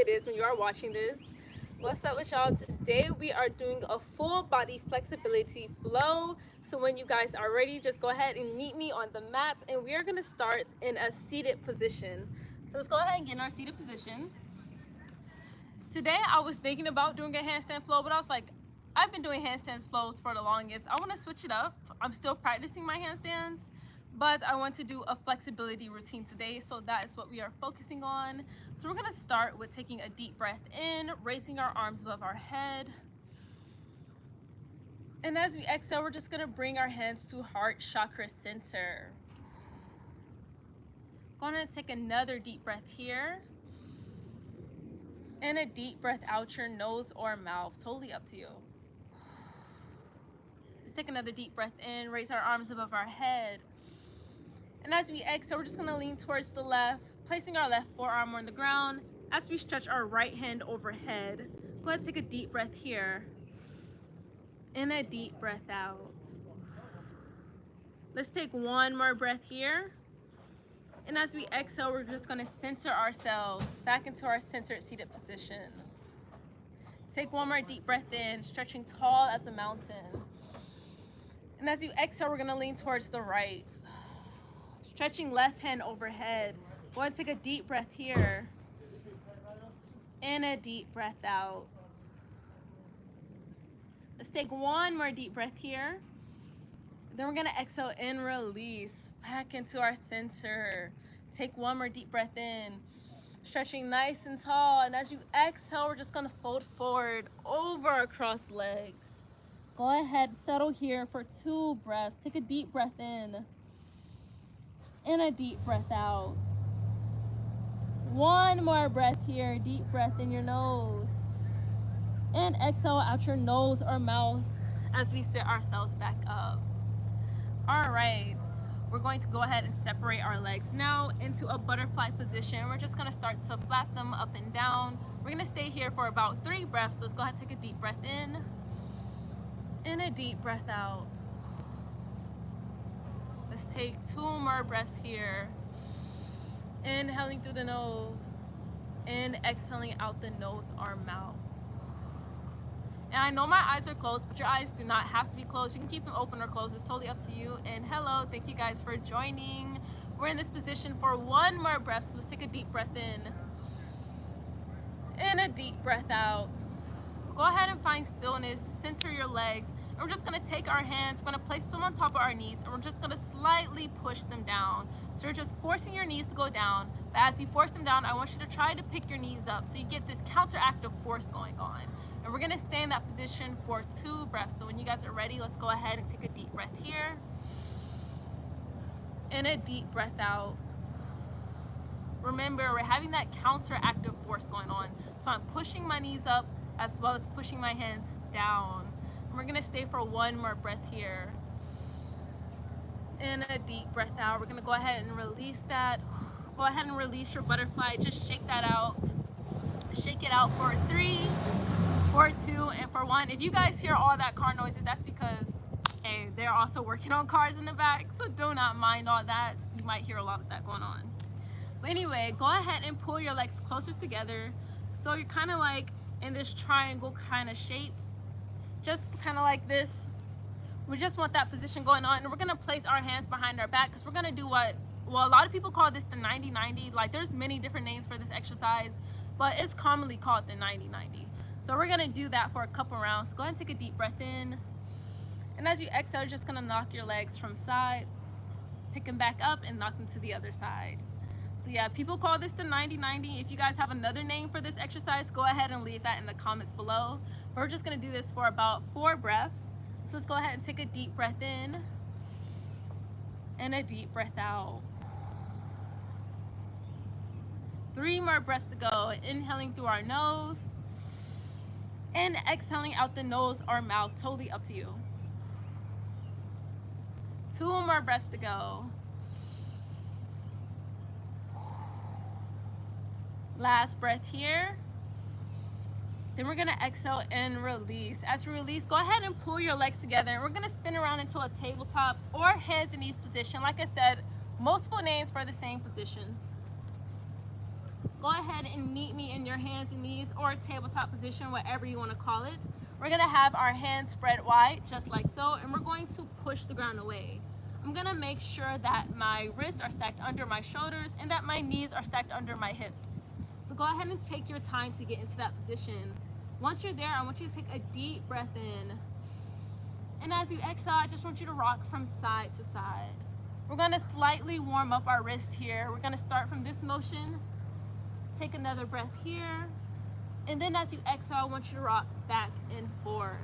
it is when you are watching this. What's up with y'all? Today we are doing a full body flexibility flow. So when you guys are ready, just go ahead and meet me on the mat, and we are going to start in a seated position. So let's go ahead and get in our seated position. Today I was thinking about doing a handstand flow, but I was like, I've been doing handstand flows for the longest. I want to switch it up. I'm still practicing my handstands, but I want to do a flexibility routine today, so that is what we are focusing on. So we're going to start with taking a deep breath in, raising our arms above our head. And as we exhale, we're just going to bring our hands to heart chakra center. Going to take another deep breath here. And a deep breath out your nose or mouth, totally up to you. Let's take another deep breath in, raise our arms above our head. And as we exhale, we're just gonna lean towards the left, placing our left forearm on the ground as we stretch our right hand overhead. Go ahead and take a deep breath here. And a deep breath out. Let's take one more breath here. And as we exhale, we're just gonna center ourselves back into our centered seated position. Take one more deep breath in, stretching tall as a mountain. And as you exhale, we're gonna lean towards the right. Stretching left hand overhead. Go ahead and take a deep breath here. And a deep breath out. Let's take one more deep breath here. Then we're gonna exhale and release back into our center. Take one more deep breath in, stretching nice and tall. And as you exhale, we're just gonna fold forward over our crossed legs. Go ahead, settle here for 2 breaths. Take a deep breath in and a deep breath out. One more breath here, deep breath in your nose. And exhale out your nose or mouth as we sit ourselves back up. All right, we're going to go ahead and separate our legs now into a butterfly position. We're just gonna start to flap them up and down. We're gonna stay here for about 3 breaths. So let's go ahead and take a deep breath in and a deep breath out. Let's take 2 more breaths here. Inhaling through the nose and exhaling out the nose or mouth. And I know my eyes are closed, but your eyes do not have to be closed. You can keep them open or closed. It's totally up to you. And hello, thank you guys for joining. We're in this position for 1 more breath. So let's take a deep breath in and a deep breath out. Go ahead and find stillness, center your legs. And we're just gonna take our hands, we're gonna place them on top of our knees, and we're just gonna slightly push them down. So you're just forcing your knees to go down. But as you force them down, I want you to try to pick your knees up so you get this counteractive force going on. And we're gonna stay in that position for 2 breaths. So when you guys are ready, let's go ahead and take a deep breath here. And a deep breath out. Remember, we're having that counteractive force going on. So I'm pushing my knees up as well as pushing my hands down. And we're gonna stay for 1 more breath here. And a deep breath out. We're gonna go ahead and release that. Go ahead and release your butterfly. Just shake that out. Shake it out for 3, for 2, and for 1. If you guys hear all that car noises, that's because, hey, they're also working on cars in the back, so do not mind all that. You might hear a lot of that going on. But anyway, go ahead and pull your legs closer together. So you're kind of like in this triangle kind of shape, just kind of like this. We just want that position going on, and we're gonna place our hands behind our back because we're gonna do what, well, a lot of people call this the 90-90. Like, there's many different names for this exercise, but it's commonly called the 90-90. So we're gonna do that for a couple rounds. Go ahead and take a deep breath in. And as you exhale, you're just gonna knock your legs from side, pick them back up and knock them to the other side. So yeah, people call this the 90-90. If you guys have another name for this exercise, go ahead and leave that in the comments below. We're just gonna do this for about 4 breaths. So let's go ahead and take a deep breath in and a deep breath out. 3 more breaths to go. Inhaling through our nose and exhaling out the nose or mouth, totally up to you. 2 more breaths to go. Last breath here. Then we're gonna exhale and release. As we release, go ahead and pull your legs together, and we're gonna spin around into a tabletop or hands and knees position. Like I said, multiple names for the same position. Go ahead and meet me in your hands and knees or tabletop position, whatever you want to call it. We're gonna have our hands spread wide, just like so, and we're going to push the ground away. I'm gonna make sure that my wrists are stacked under my shoulders and that my knees are stacked under my hips. So go ahead and take your time to get into that position. Once you're there, I want you to take a deep breath in. And as you exhale, I just want you to rock from side to side. We're gonna slightly warm up our wrist here. We're gonna start from this motion. Take another breath here. And then as you exhale, I want you to rock back and forth.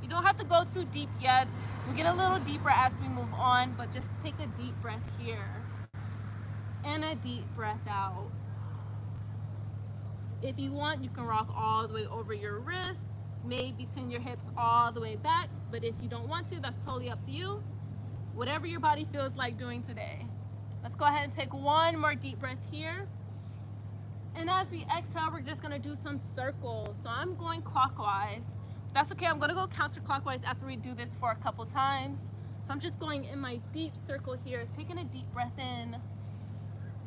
You don't have to go too deep yet. We'll get a little deeper as we move on, but just take a deep breath here. And a deep breath out. If you want, you can rock all the way over your wrist. Maybe send your hips all the way back, but if you don't want to, that's totally up to you. Whatever your body feels like doing today. Let's go ahead and take one more deep breath here. And as we exhale, we're just gonna do some circles. So I'm going clockwise. That's okay, I'm gonna go counterclockwise after we do this for a couple times. So I'm just going in my deep circle here, taking a deep breath in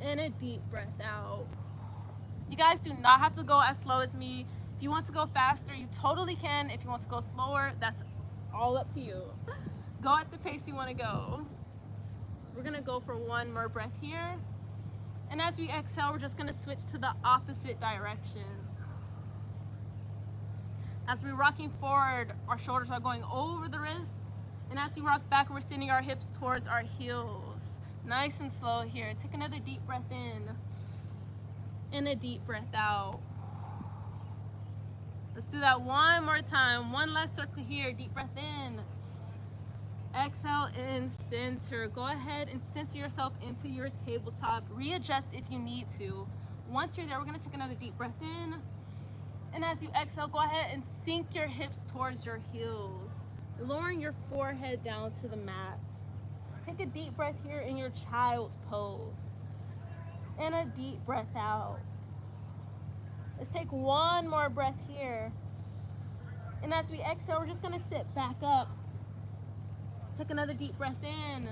and a deep breath out. You guys do not have to go as slow as me. If you want to go faster, you totally can. If you want to go slower, that's all up to you. Go at the pace you want to go. We're gonna go for one more breath here. And as we exhale, we're just gonna switch to the opposite direction. As we're rocking forward, our shoulders are going over the wrist. And as we rock back, we're sending our hips towards our heels. Nice and slow here. Take another deep breath in. And a deep breath out. Let's do that one more time. One last circle here. Deep breath in. Exhale and center. Go ahead and center yourself into your tabletop. Readjust if you need to. Once you're there, we're going to take another deep breath in. And as you exhale, go ahead and sink your hips towards your heels, lowering your forehead down to the mat. Take a deep breath here in your child's pose. And a deep breath out. Let's take one more breath here. And as we exhale, we're just gonna sit back up. Take another deep breath in.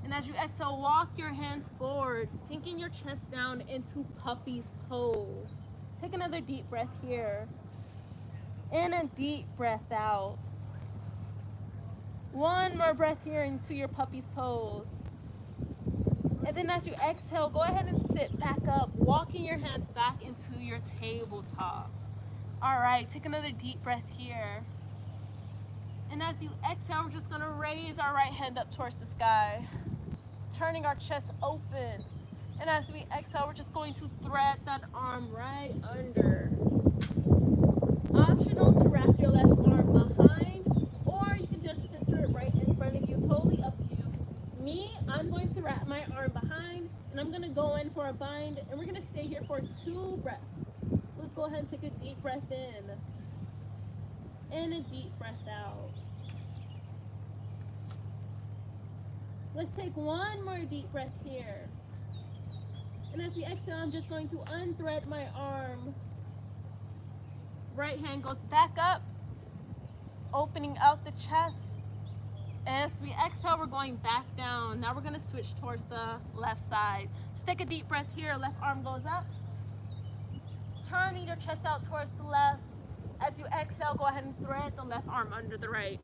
And as you exhale, walk your hands forward, sinking your chest down into puppy's pose. Take another deep breath here. And a deep breath out. One more breath here into your puppy's pose. And then as you exhale, go ahead and sit back up, walking your hands back into your tabletop. All right, take another deep breath here. And as you exhale, we're just gonna raise our right hand up towards the sky, turning our chest open. And as we exhale, we're just going to thread that arm right under. Optional to wrap your left arm behind, or you can just center it right in front of you, totally up to you. Me, I'm going to wrap my arm behind, and I'm gonna go in for a bind, and we're gonna stay here for 2 breaths. So let's go ahead and take a deep breath in, and a deep breath out. Let's take one more deep breath here. And as we exhale, I'm just going to unthread my arm. Right hand goes back up, opening out the chest. As we exhale, we're going back down. Now we're gonna switch towards the left side. So take a deep breath here, left arm goes up. Turning your chest out towards the left. As you exhale, go ahead and thread the left arm under the right,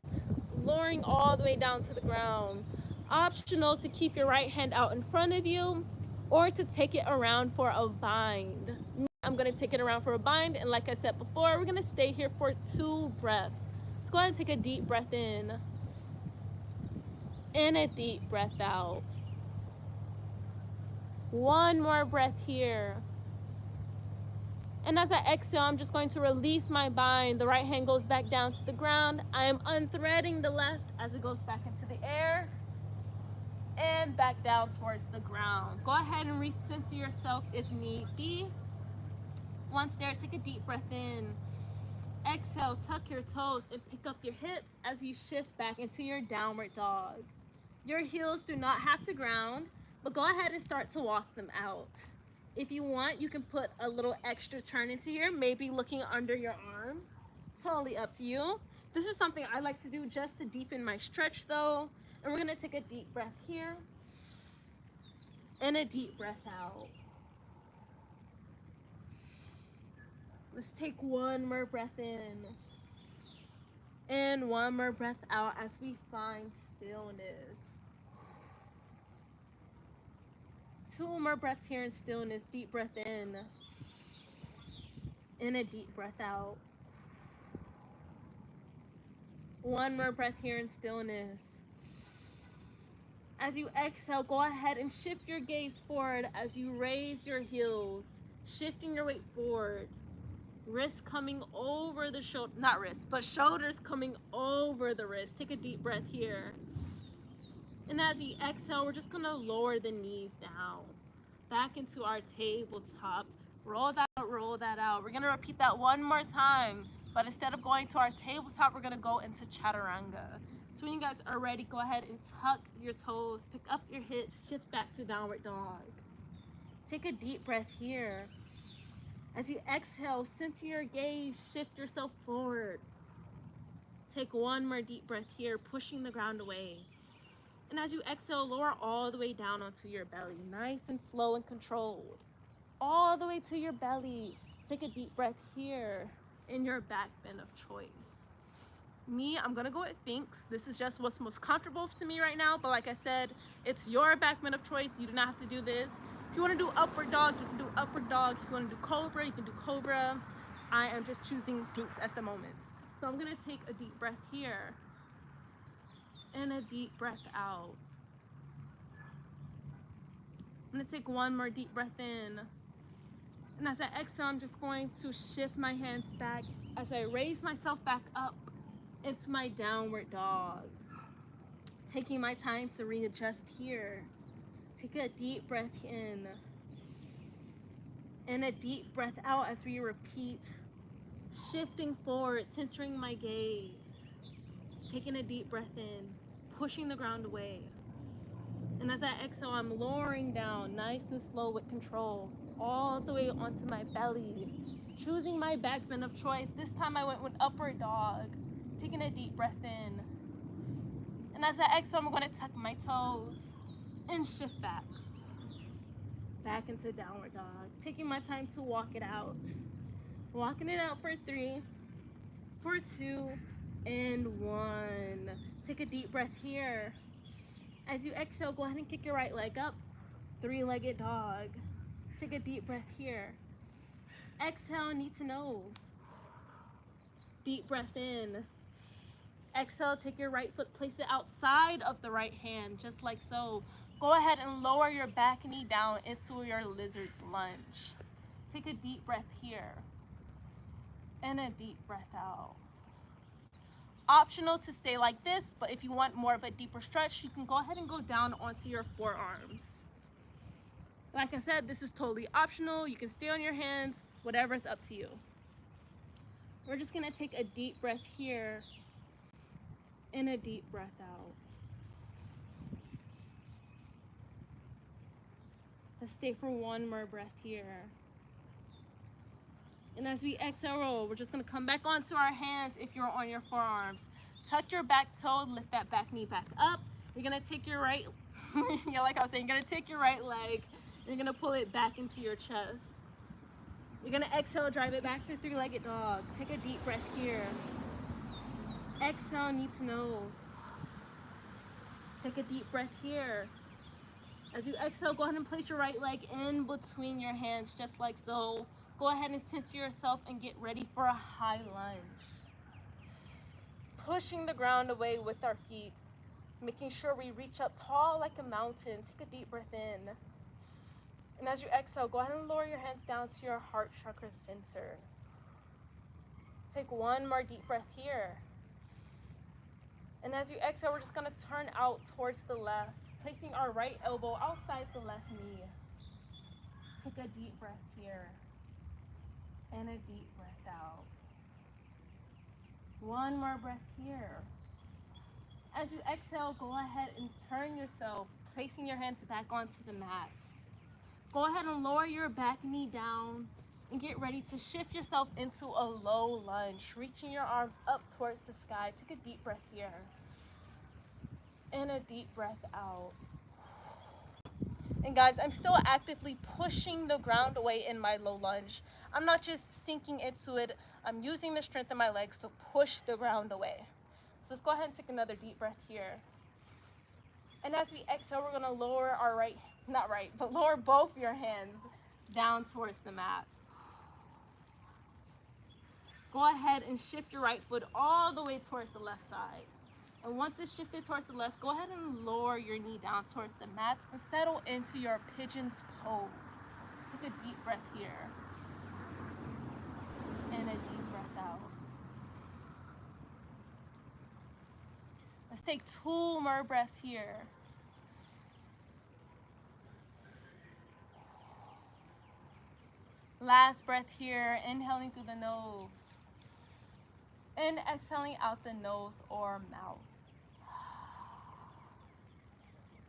lowering all the way down to the ground. Optional to keep your right hand out in front of you or to take it around for a bind. I'm gonna take it around for a bind, and like I said before, we're gonna stay here for 2 breaths. Let's go ahead and take a deep breath in. And a deep breath out. One more breath here. And as I exhale, I'm just going to release my bind. The right hand goes back down to the ground. I am unthreading the left as it goes back into the air and back down towards the ground. Go ahead and recenter yourself if need be. Once there, take a deep breath in. Exhale, tuck your toes and pick up your hips as you shift back into your downward dog. Your heels do not have to ground, but go ahead and start to walk them out. If you want, you can put a little extra turn into here, maybe looking under your arms. Totally up to you. This is something I like to do just to deepen my stretch though. And we're gonna take a deep breath here and a deep breath out. Let's take one more breath in. And one more breath out as we find stillness. 2 more breaths here in stillness. Deep breath in. And a deep breath out. 1 more breath here in stillness. As you exhale, go ahead and shift your gaze forward as you raise your heels, shifting your weight forward. Wrists coming over the shoulder, not wrists, but shoulders coming over the wrist. Take a deep breath here. And as you exhale, we're just gonna lower the knees down, back into our tabletop. Roll that out. We're gonna repeat that one more time, but instead of going to our tabletop, we're gonna go into chaturanga. So when you guys are ready, go ahead and tuck your toes, pick up your hips, shift back to downward dog. Take a deep breath here. As you exhale, center your gaze, shift yourself forward. Take 1 more deep breath here, pushing the ground away. And as you exhale, lower all the way down onto your belly, nice and slow and controlled. All the way to your belly. Take a deep breath here in your back bend of choice. Me, I'm gonna go with Sphinx. This is just what's most comfortable to me right now, but like I said, it's your back bend of choice. You do not have to do this. If you want to do upward dog, you can do upward dog. If you want to do cobra, you can do cobra. I am just choosing Sphinx at the moment. So I'm gonna take a deep breath here and a deep breath out. I'm gonna take 1 more deep breath in. And as I exhale, I'm just going to shift my hands back as I raise myself back up into my downward dog. Taking my time to readjust here. Take a deep breath in and a deep breath out as we repeat. Shifting forward, centering my gaze. Taking a deep breath in, pushing the ground away. And as I exhale, I'm lowering down, nice and slow with control, all the way onto my belly. Choosing my back bend of choice. This time I went with upward dog. Taking a deep breath in. And as I exhale, I'm going to tuck my toes and shift back. Back into downward dog. Taking my time to walk it out. Walking it out for 3, for 2, and 1. Take a deep breath here. As you exhale, go ahead and kick your right leg up. 3-legged dog. Take a deep breath here. Exhale, knee to nose. Deep breath in. Exhale, take your right foot, place it outside of the right hand, just like so. Go ahead and lower your back knee down into your lizard's lunge. Take a deep breath here. And a deep breath out. Optional to stay like this, but if you want more of a deeper stretch, you can go ahead and go down onto your forearms. Like I said, this is totally optional. You can stay on your hands, whatever's up to you. We're just gonna take a deep breath here and a deep breath out. Let's stay for 1 more breath here. And as we exhale, roll, we're just gonna come back onto our hands if you're on your forearms. Tuck your back toe, lift that back knee back up. You're gonna take your right, yeah, like I was saying, you're gonna take your right leg, and you're gonna pull it back into your chest. You're gonna exhale, drive it back to 3-legged dog. Take a deep breath here. Exhale, knee to nose. Take a deep breath here. As you exhale, go ahead and place your right leg in between your hands, just like so. Go ahead and center yourself and get ready for a high lunge. Pushing the ground away with our feet, making sure we reach up tall like a mountain. Take a deep breath in. And as you exhale, go ahead and lower your hands down to your heart chakra center. Take 1 more deep breath here. And as you exhale, we're just gonna turn out towards the left, placing our right elbow outside the left knee. Take a deep breath here. And a deep breath out. 1 more breath here. As you exhale, go ahead and turn yourself, placing your hands back onto the mat. Go ahead and lower your back knee down and get ready to shift yourself into a low lunge, reaching your arms up towards the sky. Take a deep breath here. And a deep breath out. And guys, I'm still actively pushing the ground away in my low lunge. I'm not just sinking into it. I'm using the strength of my legs to push the ground away. So let's go ahead and take another deep breath here. And as we exhale, we're gonna lower our lower both your hands down towards the mat. Go ahead and shift your right foot all the way towards the left side. And once it's shifted towards the left, go ahead and lower your knee down towards the mat and settle into your pigeon's pose. Take a deep breath here. And a deep breath out. Let's take 2 more breaths here. Last breath here, inhaling through the nose. And exhaling out the nose or mouth.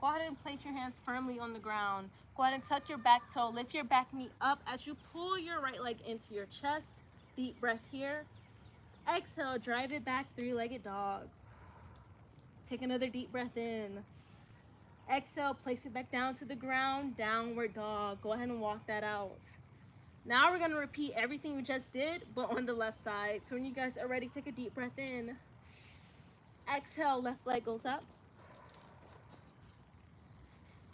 Go ahead and place your hands firmly on the ground. Go ahead and tuck your back toe. Lift your back knee up as you pull your right leg into your chest. Deep breath here. Exhale, drive it back, 3-legged dog. Take another deep breath in. Exhale, place it back down to the ground, downward dog. Go ahead and walk that out. Now we're gonna repeat everything we just did, but on the left side. So when you guys are ready, take a deep breath in. Exhale, left leg goes up.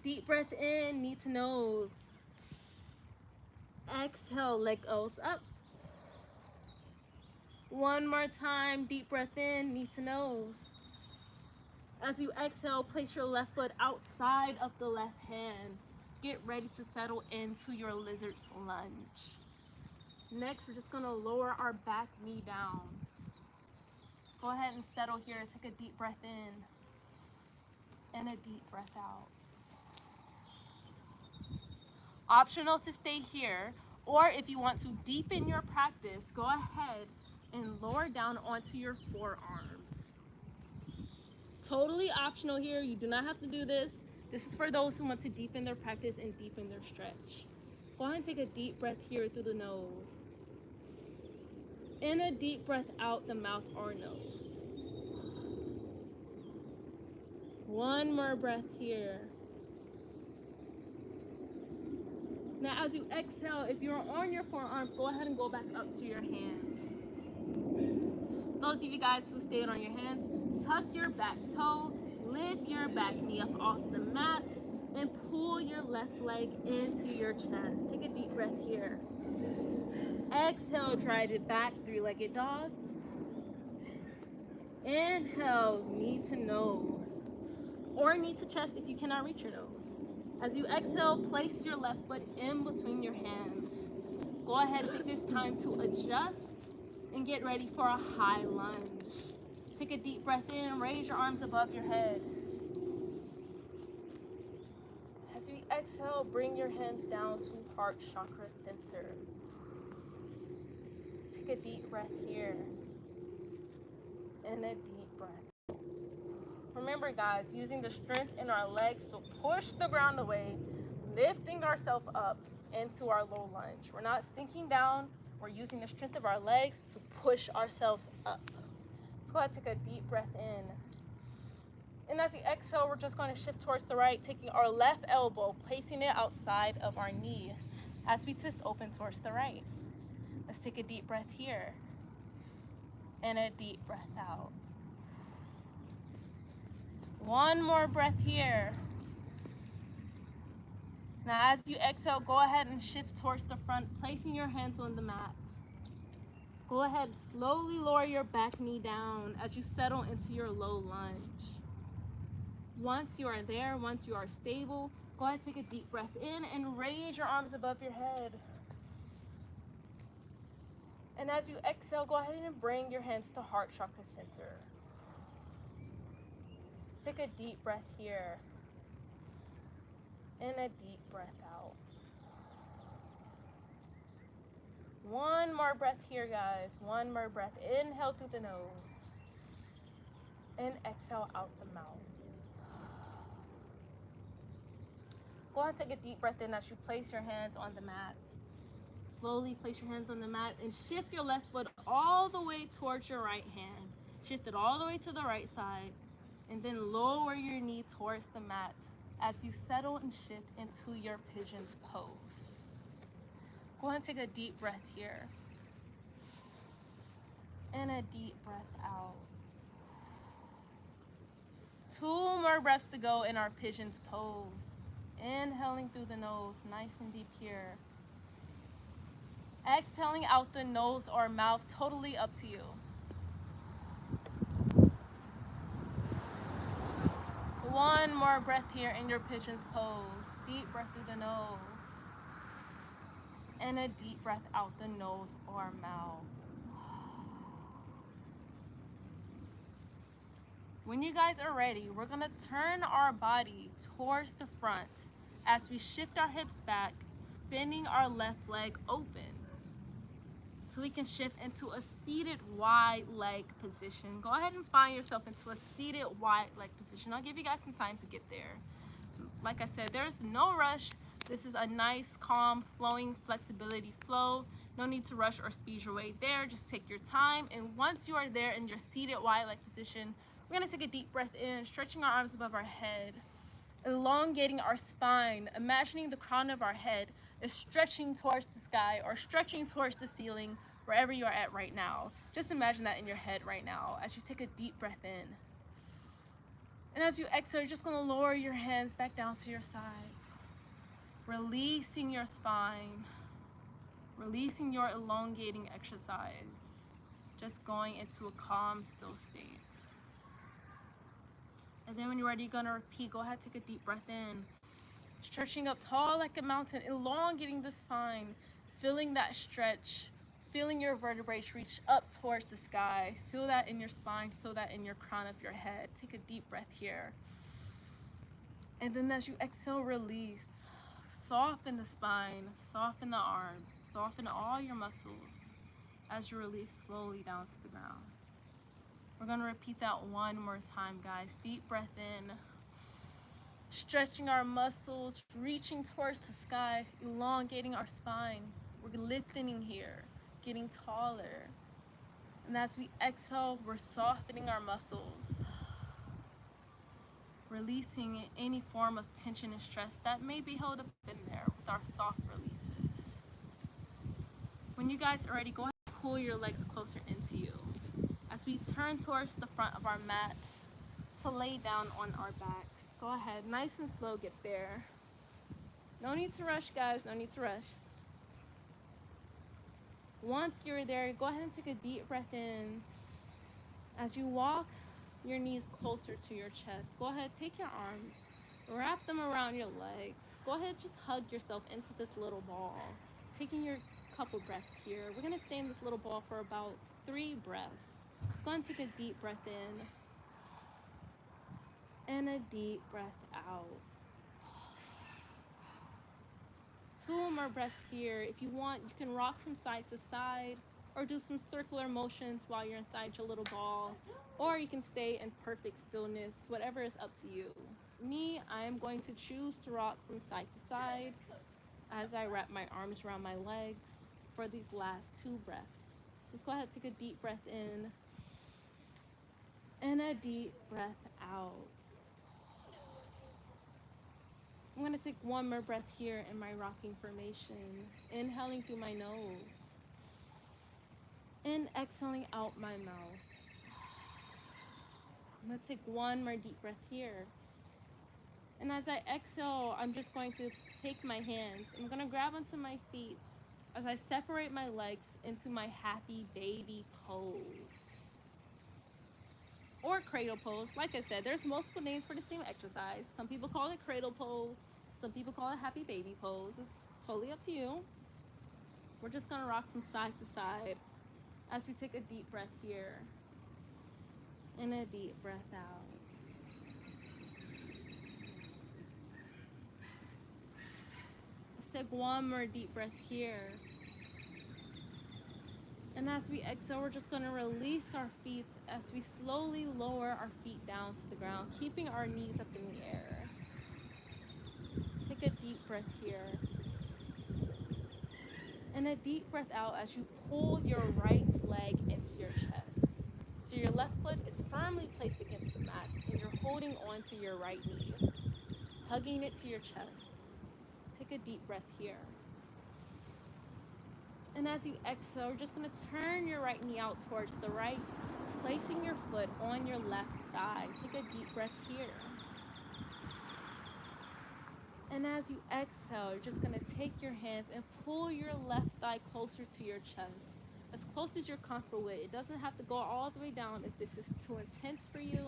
Deep breath in, knee to nose. Exhale, leg goes up. One more time, deep breath in, knee to nose. As you exhale, place your left foot outside of the left hand. Get ready to settle into your lizard's lunge. Next, we're just gonna lower our back knee down. Go ahead and settle here. Take a deep breath in and a deep breath out. Optional to stay here, or if you want to deepen your practice, go ahead and lower down onto your forearms. Totally optional here. You do not have to do this. This is for those who want to deepen their practice and deepen their stretch. Go ahead and take a deep breath here through the nose. And a deep breath out the mouth or nose. One more breath here. Now as you exhale, if you're on your forearms, go ahead and go back up to your hands. Those of you guys who stayed on your hands, tuck your back toe, lift your back knee up off the mat, and pull your left leg into your chest. Take a deep breath here. Exhale, drive it back, 3-legged dog. Inhale, knee to nose, or knee to chest if you cannot reach your nose. As you exhale, place your left foot in between your hands. Go ahead, take this time to adjust and get ready for a high lunge. Take a deep breath in, raise your arms above your head. As you exhale, bring your hands down to heart chakra center. Take a deep breath here and a deep breath. Remember guys, using the strength in our legs to push the ground away, lifting ourselves up into our low lunge. We're not sinking down, we're using the strength of our legs to push ourselves up. Let's go ahead and take a deep breath in. And as you exhale, we're just going to shift towards the right, taking our left elbow, placing it outside of our knee as we twist open towards the right. Let's take a deep breath here and a deep breath out. One more breath here. Now as you exhale, go ahead and shift towards the front, placing your hands on the mat. Go ahead, slowly lower your back knee down as you settle into your low lunge. Once you are there, once you are stable, go ahead and take a deep breath in and raise your arms above your head. And as you exhale, go ahead and bring your hands to heart chakra center. Take a deep breath here and a deep breath out. One more breath here, guys. One more breath. Inhale through the nose and exhale out the mouth. Go ahead and take a deep breath in as you place your hands on the mat. Slowly place your hands on the mat and shift your left foot all the way towards your right hand. Shift it all the way to the right side and then lower your knee towards the mat as you settle and shift into your pigeon's pose. Go ahead and take a deep breath here. And a deep breath out. 2 more breaths to go in our pigeon's pose. Inhaling through the nose, nice and deep here. Exhaling out the nose or mouth, totally up to you. 1 more breath here in your pigeon's pose. Deep breath through the nose. And a deep breath out the nose or mouth. When you guys are ready, we're gonna turn our body towards the front as we shift our hips back, spinning our left leg open. So we can shift into a seated wide leg position. Go ahead and find yourself into a seated wide leg position. I'll give you guys some time to get there. Like I said, there's no rush. This is a nice, calm, flowing flexibility flow. No need to rush or speed your way there. Just take your time. And once you are there in your seated wide leg position, we're gonna take a deep breath in, stretching our arms above our head, elongating our spine, imagining the crown of our head is stretching towards the sky or stretching towards the ceiling, wherever you are at right now. Just imagine that in your head right now as you take a deep breath in. And as you exhale, you're just gonna lower your hands back down to your side, releasing your spine, releasing your elongating exercise, just going into a calm, still state. And then when you're ready, you're gonna repeat. Go ahead, take a deep breath in. Stretching up tall like a mountain, elongating the spine, feeling that stretch, feeling your vertebrae reach up towards the sky. Feel that in your spine, feel that in your crown of your head. Take a deep breath here. And then as you exhale, release. Soften the spine, soften the arms, soften all your muscles as you release slowly down to the ground. We're gonna repeat that 1 more time, guys. Deep breath in. Stretching our muscles, reaching towards the sky, elongating our spine. We're lengthening here, getting taller. And as we exhale, we're softening our muscles, releasing any form of tension and stress that may be held up in there with our soft releases. When you guys are ready, go ahead and pull your legs closer into you as we turn towards the front of our mats to lay down on our backs. Go ahead, nice and slow, get there. No need to rush, guys, no need to rush. Once you're there, go ahead and take a deep breath in. As you walk your knees closer to your chest, go ahead, take your arms, wrap them around your legs. Go ahead, just hug yourself into this little ball. Taking your couple breaths here. We're gonna stay in this little ball for about 3 breaths. Just go ahead and take a deep breath in. And a deep breath out. 2 more breaths here. If you want, you can rock from side to side or do some circular motions while you're inside your little ball, or you can stay in perfect stillness, whatever is up to you. Me, I am going to choose to rock from side to side as I wrap my arms around my legs for these last 2 breaths. So just go ahead, take a deep breath in and a deep breath out. I'm gonna take 1 more breath here in my rocking formation. Inhaling through my nose and exhaling out my mouth. I'm gonna take 1 more deep breath here. And as I exhale, I'm just going to take my hands. I'm gonna grab onto my feet as I separate my legs into my happy baby pose. Or cradle pose. Like I said, there's multiple names for the same exercise. Some people call it cradle pose. Some people call it happy baby pose. It's totally up to you. We're just gonna rock from side to side as we take a deep breath here and a deep breath out. Let's take 1 more deep breath here. And as we exhale, we're just gonna release our feet as we slowly lower our feet down to the ground, keeping our knees up in the air. Take a deep breath here. And a deep breath out as you pull your right leg into your chest. So your left foot is firmly placed against the mat and you're holding on to your right knee. hugging it to your chest. Take a deep breath here. And as you exhale, you're just going to turn your right knee out towards the right, placing your foot on your left thigh. Take a deep breath here. And as you exhale, you're just going to take your hands and pull your left thigh closer to your chest, as close as you're comfortable with. It doesn't have to go all the way down if this is too intense for you.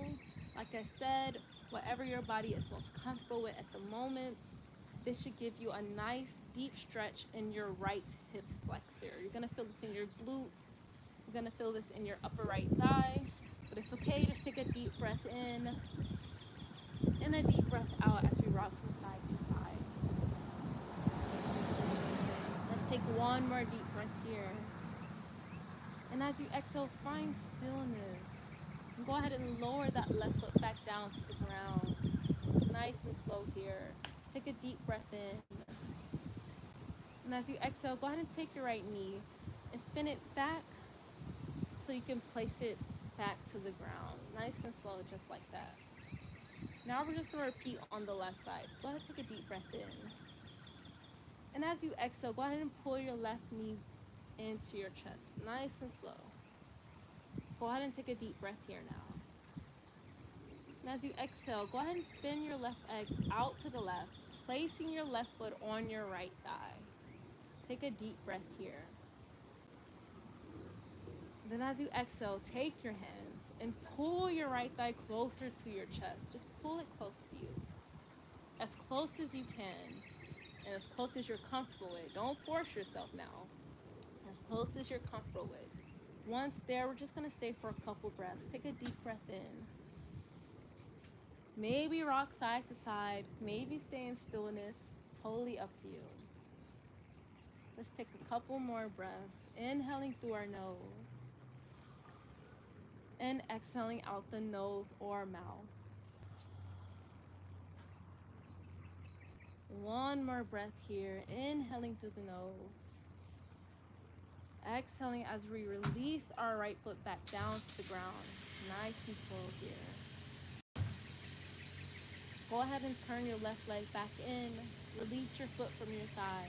Like I said, whatever your body is most comfortable with at the moment. This should give you a nice deep stretch in your right hip flexor. You're going to feel this in your glutes. You're going to feel this in your upper right thigh. But it's okay. Just take a deep breath in and a deep breath out as we rock from side to side. Let's take one more deep breath here. And as you exhale, find stillness. And go ahead and lower that left foot back down to the ground. Nice and slow here. Take a deep breath in. And as you exhale, go ahead and take your right knee and spin it back so you can place it back to the ground. Nice and slow, just like that. Now we're just going to repeat on the left side. So go ahead and take a deep breath in. And as you exhale, go ahead and pull your left knee into your chest. Nice and slow. Go ahead and take a deep breath here now. And as you exhale, go ahead and spin your left leg out to the left, placing your left foot on your right thigh. Take a deep breath here. Then as you exhale, take your hands and pull your right thigh closer to your chest. Just pull it close to you. As close as you can and as close as you're comfortable with. Don't force yourself now. As close as you're comfortable with. Once there, we're just going to stay for a couple breaths. Take a deep breath in. Maybe rock side to side. Maybe stay in stillness. Totally up to you. Let's take a couple more breaths. Inhaling through our nose. And exhaling out the nose or mouth. One more breath here. Inhaling through the nose. Exhaling as we release our right foot back down to the ground. Nice and slow here. Go ahead and turn your left leg back in. Release your foot from your thigh.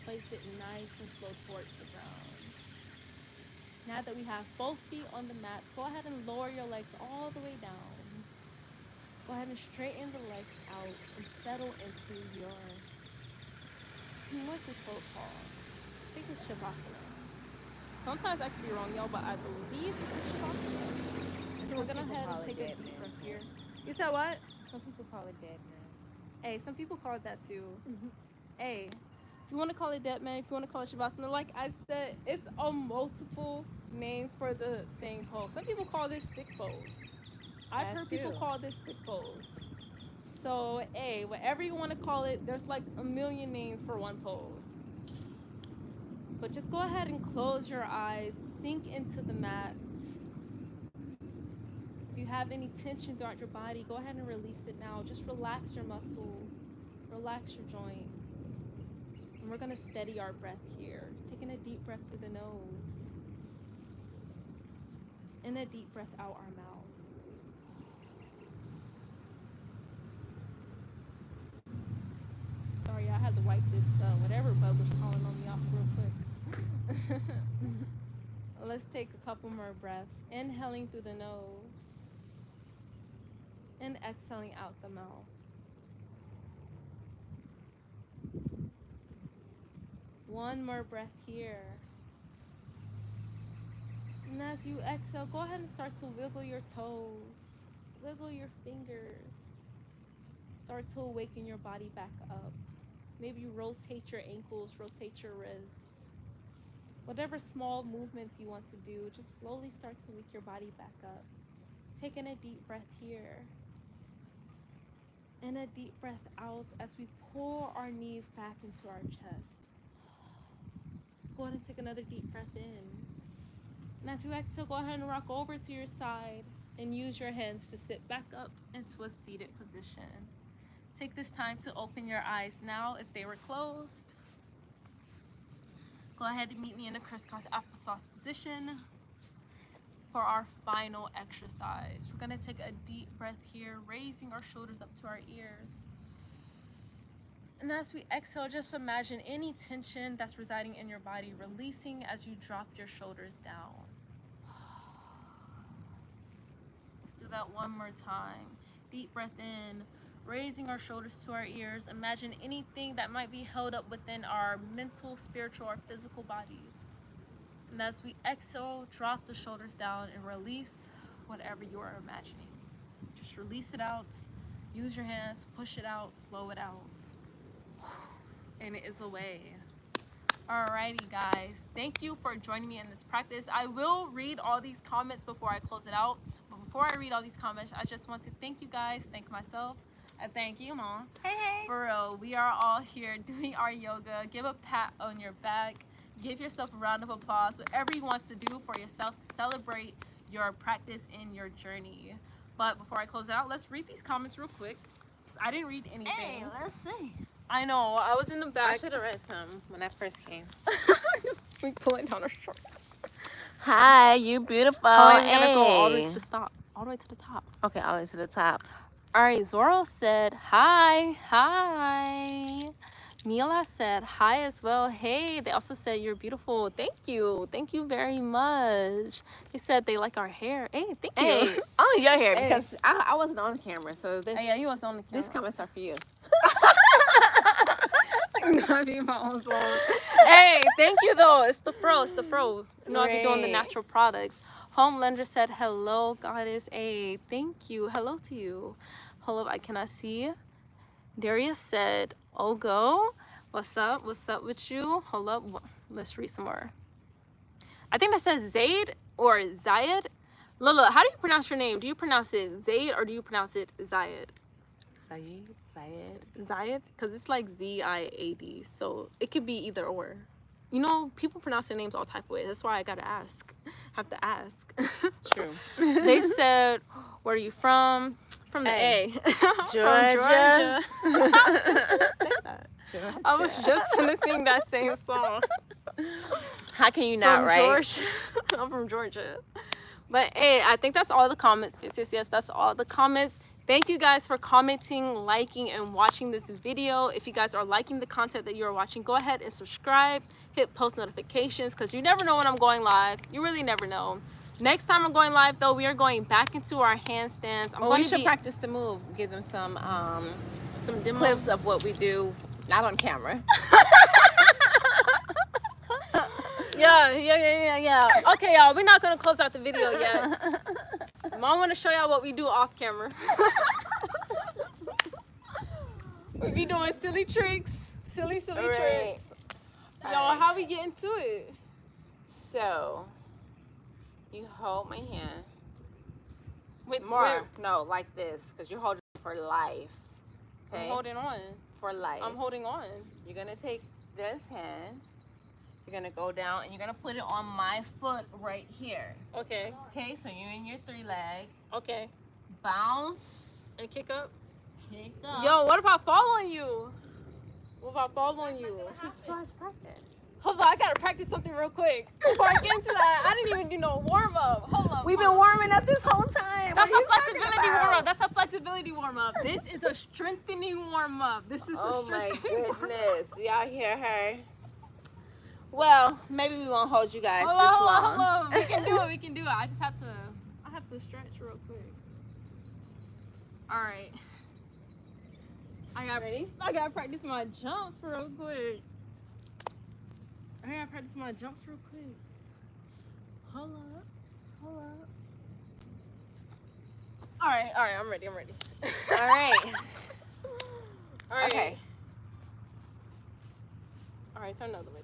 Place it nice and slow towards the ground. Now that we have both feet on the mat, go ahead and lower your legs all the way down. Go ahead and straighten the legs out and settle into your, what's this hold called? I think it's Shavasana. Sometimes I could be wrong, y'all, but I believe this is Shavasana. So we're gonna head and take a deep breath here. You said what? Some people call it dead man. Hey, some people call it that too. Hey, if you want to call it dead man, if you want to call it Shavasana, like I said, it's a multiple names for the same pose. Some people call this stick pose. I've heard people call this stick pose. So, hey, whatever you want to call it, there's like a million names for one pose. But just go ahead and close your eyes, sink into the mat. If you have any tension throughout your body, go ahead and release it now. Just relax your muscles, relax your joints. And we're going to steady our breath here. Taking a deep breath through the nose. And a deep breath out our mouth. Sorry, I had to wipe this, whatever bug was calling on me off real quick. Let's take a couple more breaths. Inhaling through the nose. And exhaling out the mouth. One more breath here. And as you exhale, go ahead and start to wiggle your toes. Wiggle your fingers. Start to awaken your body back up. Maybe rotate your ankles, rotate your wrists. Whatever small movements you want to do, just slowly start to wake your body back up. Taking a deep breath here. And a deep breath out as we pull our knees back into our chest. Go ahead and take another deep breath in. And as you exhale, go ahead and rock over to your side and use your hands to sit back up into a seated position. Take this time to open your eyes now if they were closed. Go ahead and meet me in a crisscross applesauce position for our final exercise. We're going to take a deep breath here, raising our shoulders up to our ears. And as we exhale, just imagine any tension that's residing in your body releasing as you drop your shoulders down. Let's do that one more time. Deep breath in, raising our shoulders to our ears. Imagine anything that might be held up within our mental, spiritual, or physical body. And as we exhale, drop the shoulders down and release whatever you are imagining. Just release it out. Use your hands, push it out, flow it out. And it is away. Alrighty, guys. Thank you for joining me in this practice. I will read all these comments before I close it out. But before I read all these comments, I just want to thank you guys, thank myself, and thank you, Mom. Hey, hey. For real, we are all here doing our yoga. Give a pat on your back. Give yourself a round of applause. Whatever you want to do for yourself to celebrate your practice and your journey. But before I close it out, let's read these comments real quick. I didn't read anything. Hey, let's see. I know, I was in the back. I should have read some when I first came. We pulling down our shorts. Hi, you beautiful. Oh, we gotta go all the way to the top. All the way to the top. Okay, all the way to the top. All right, Zoro said hi. Hi. Mila said hi as well. Hey, they also said you're beautiful. Thank you. Thank you very much. They said they like our hair. Hey, thank you. Hey, only your hair Hey. because I wasn't on camera, so this. Hey, yeah, you was on the camera. These comments are for you. Not even my own soul. Hey, thank you though. It's the fro. It's the fro. You know, I be doing the Great. natural products. Homelander said hello, goddess. Hey, thank you. Hello to you. Hold up, I cannot see. Darius said, "Oh, go. What's up? What's up with you? Hold up. Let's read some more. I think that says Zaid or Zayed. Lola, how do you pronounce your name? Do you pronounce it Zaid or do you pronounce it Zayed? Zayed? Because it's like Z-I-A-D. So it could be either or. You know, people pronounce their names all type of ways. That's why I gotta ask. Have to ask. True. They said, where are you from? From the Hey. A. From Georgia. I was just gonna sing that same song. How can you not, From right? Georgia. I'm from Georgia. But hey, I think that's all the comments. Yes, that's all the comments. Thank you guys for commenting, liking, and watching this video. If you guys are liking the content that you are watching, go ahead and subscribe, hit post notifications, because you never know when I'm going live. You really never know. Next time I'm going live, though, we are going back into our handstands. I'm Well, going we to should be practice the move. Give them some demo clips of what we do, not on camera. Yeah. Okay, y'all, we're not gonna close out the video yet. Mom want to show y'all what we do off camera. We be doing silly tricks, silly Right. tricks. Y'all, how we get into it? So, you hold my hand. With More, no, like this, because you're holding it for life. Okay? I'm holding on. For life. I'm holding on. You're gonna take this hand. You're gonna go down and you're gonna put it on my foot right here. Okay. Okay, so you're in your 3 leg. Okay. Bounce. And kick up. Kick up. Yo, what if I fall on you? What if I fall on you? This is first practice. Hold on, I gotta practice something real quick before I get into that. I didn't even do no warm up. Hold up. We've been warming up this whole time. That's What a are you talking flexibility about? warm up. That's a flexibility warm up. This is a strengthening warm up. This is Oh a my strengthening warm up. goodness. Y'all hear her? Well, maybe we won't hold you guys Hold this on, long. hold on. We can do it. We can do it. I have to stretch real quick. All right. I gotta practice my jumps real quick. Hold up. All right. I'm ready. All right. All right. Okay. All right. Turn the other way.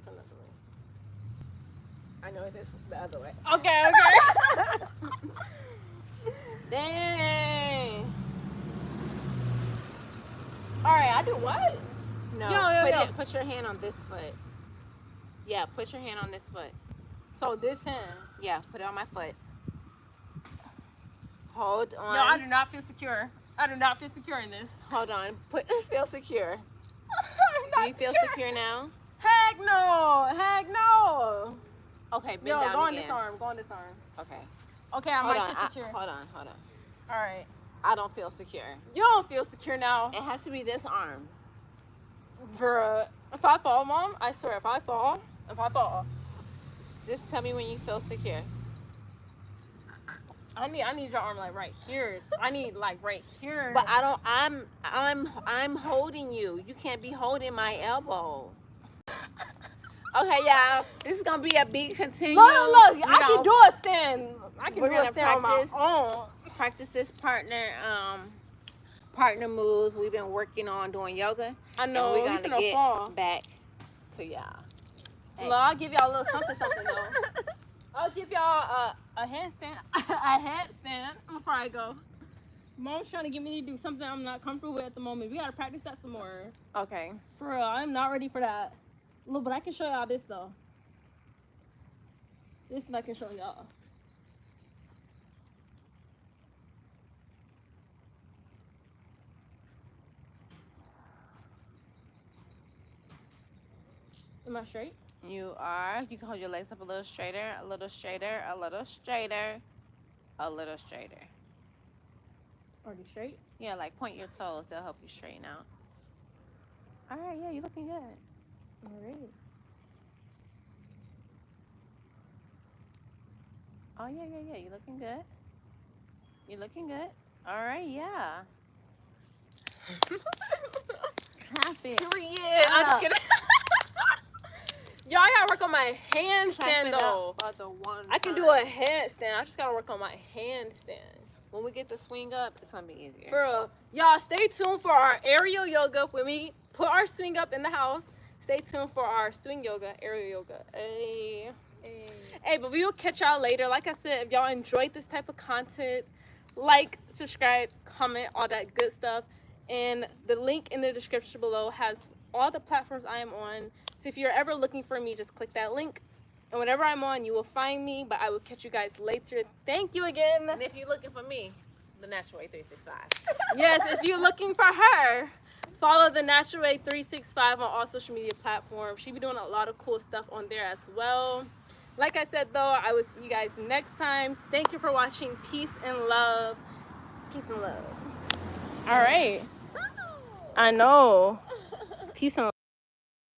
I know it is the other way. Okay. Dang. All right. I do what? No. Yo. Put your hand on this foot. Yeah, put your hand on this foot. So this hand. Yeah, put it on my foot. Hold on. Yo, I do not feel secure. In this. Hold on. Feel secure. I'm Do not you feel secure now? Heck no. Okay, bend Yo, down go on again. this arm. Okay. Okay, I Hold might on. feel secure. Hold on. All right. I don't feel secure. You don't feel secure now. It has to be this arm. Bruh, if I fall, Mom, I swear, if I fall, Just tell me when you feel secure. I need your arm like right here. I need like right here. But I don't. I'm holding you. You can't be holding my elbow. Okay, y'all. This is gonna be a big continue. look, I You can know, do a stand. I can we're do a gonna stand on my practice. own. Practice this partner moves. We've been working on doing yoga. I know. And we're We gonna finna get fall. back to y'all. Hey. Look, I'll give y'all a little something though. I'll give y'all a handstand, a headstand before I go. Mom's trying to get me to do something I'm not comfortable with at the moment. We gotta practice that some more. Okay. For real, I'm not ready for that. Look, but I can show y'all this though. This I can show y'all. Am I straight? You are. You can hold your legs up a little straighter, a little straighter, a little straighter, a little straighter. Already straight? Yeah, like point your toes. They'll help you straighten out. All right. Yeah, you're looking good. Alright. Oh yeah. You're looking good. You're looking good. All right. Yeah. Clap it. Yeah, I'm just kidding. Y'all, I gotta work on my handstand Clap it though. up for the one I can time. do a handstand. I just gotta work on my handstand. When we get the swing up, it's gonna be easier. For real. Y'all, stay tuned for our aerial yoga. When we put our swing up in the house, stay tuned for our swing yoga, aerial yoga. Hey. Hey, but we will catch y'all later. Like I said, if y'all enjoyed this type of content, like, subscribe, comment, all that good stuff. And the link in the description below has all the platforms I am on. So if you're ever looking for me, just click that link. And whenever I'm on, you will find me. But I will catch you guys later. Thank you again. And if you're looking for me, the Natural Way 365. Yes, if you're looking for her, follow the Natural Way 365 on all social media platforms. She be doing a lot of cool stuff on there as well. Like I said, though, I will see you guys next time. Thank you for watching. Peace and love. Peace and love. All right. I know. Peace and love.